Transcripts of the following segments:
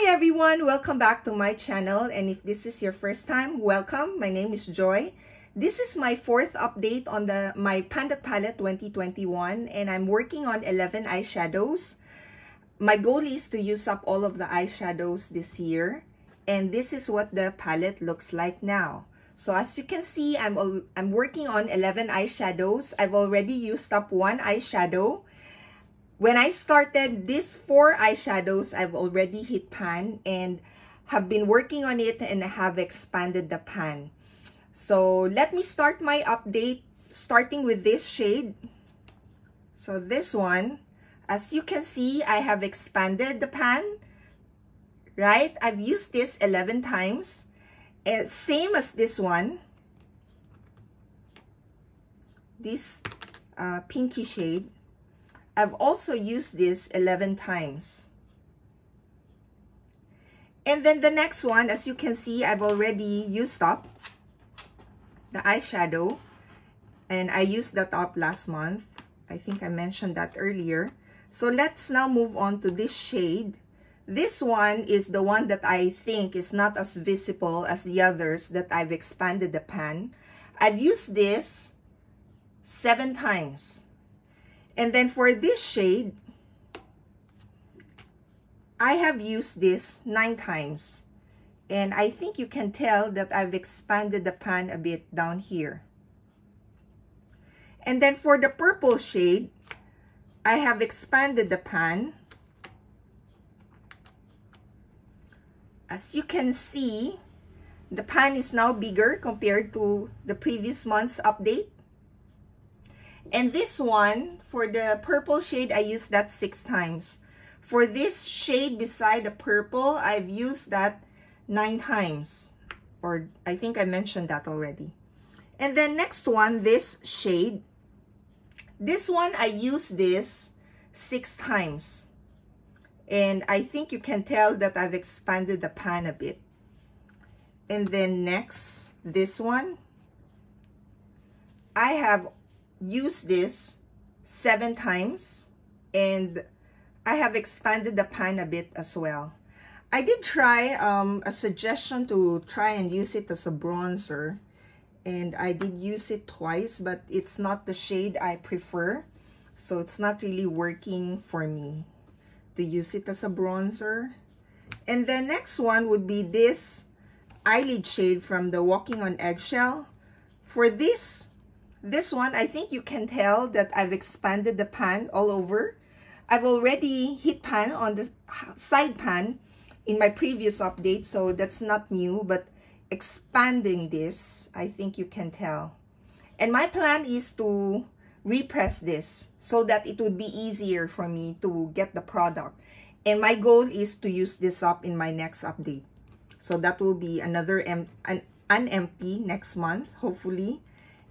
everyone, welcome back to my channel, and if this is your first time, welcome. My name is Joy. This is my fourth update on my Panda Palette 2021, and I'm working on 11 eyeshadows. My goal is to use up all of the eyeshadows this year, and this is what the palette looks like now. So as you can see, I'm working on 11 eyeshadows. I've already used up one eyeshadow. When I started these 4 eyeshadows, I've already hit pan and have been working on it and have expanded the pan. So let me start my update starting with this shade. So this one, as you can see, I have expanded the pan, right? I've used this 11 times. Same as this one, this pinky shade. I've also used this 11 times. And then the next one, as you can see, I've already used up the eyeshadow. And I used that up last month. I think I mentioned that earlier. So let's now move on to this shade. This one is the one that I think is not as visible as the others that I've expanded the pan. I've used this 7 times. And then for this shade, I have used this 9 times. And I think you can tell that I've expanded the pan a bit down here. And then for the purple shade, I have expanded the pan. As you can see, the pan is now bigger compared to the previous month's update. And this one, for the purple shade, I used that 6 times. For this shade beside the purple, I've used that 9 times. Or I think I mentioned that already. And then next one, this shade. This one, I used this 6 times. And I think you can tell that I've expanded the pan a bit. And then next, this one. I have used this 7 times. And I have expanded the pan a bit as well. I did try a suggestion to try and use it as a bronzer. And I did use it twice, but it's not the shade I prefer. So it's not really working for me to use it as a bronzer. And the next one would be this eyelid shade from the Walking on Eggshell. For this one, I think you can tell that I've expanded the pan all over. I've already hit pan on the side pan in my previous update, so that's not new, but expanding this, I think you can tell. And my plan is to repress this so that it would be easier for me to get the product. And my goal is to use this up in my next update. So that will be another an empty next month, hopefully.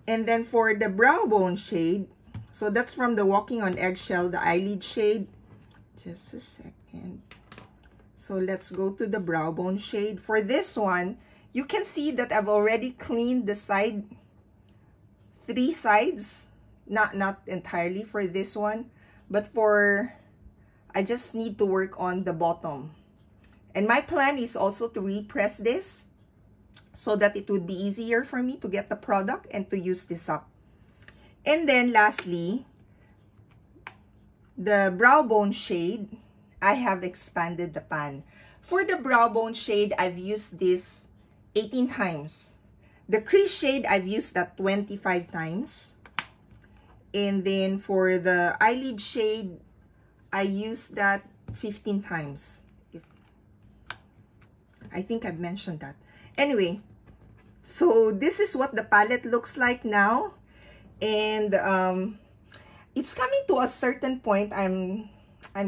And then for the brow bone shade, so that's from the Walking on Eggshell, the eyelid shade. Just a second. So let's go to the brow bone shade. For this one, you can see that I've already cleaned the 3 sides. Not entirely for this one, but I just need to work on the bottom. And my plan is also to repress this so that it would be easier for me to get the product and to use this up. And then lastly, the brow bone shade, I have expanded the pan. For the brow bone shade, I've used this 18 times. The crease shade, I've used that 25 times. And then for the eyelid shade, I used that 15 times. I think I've mentioned that. Anyway, so this is what the palette looks like now. And it's coming to a certain point. I'm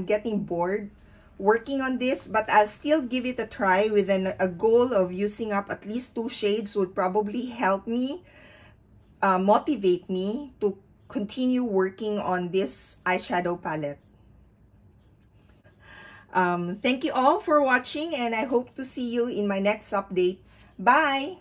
getting bored working on this, but I'll still give it a try with a goal of using up at least 2 shades would probably help me, motivate me to continue working on this eyeshadow palette. Thank you all for watching, and I hope to see you in my next update. Bye!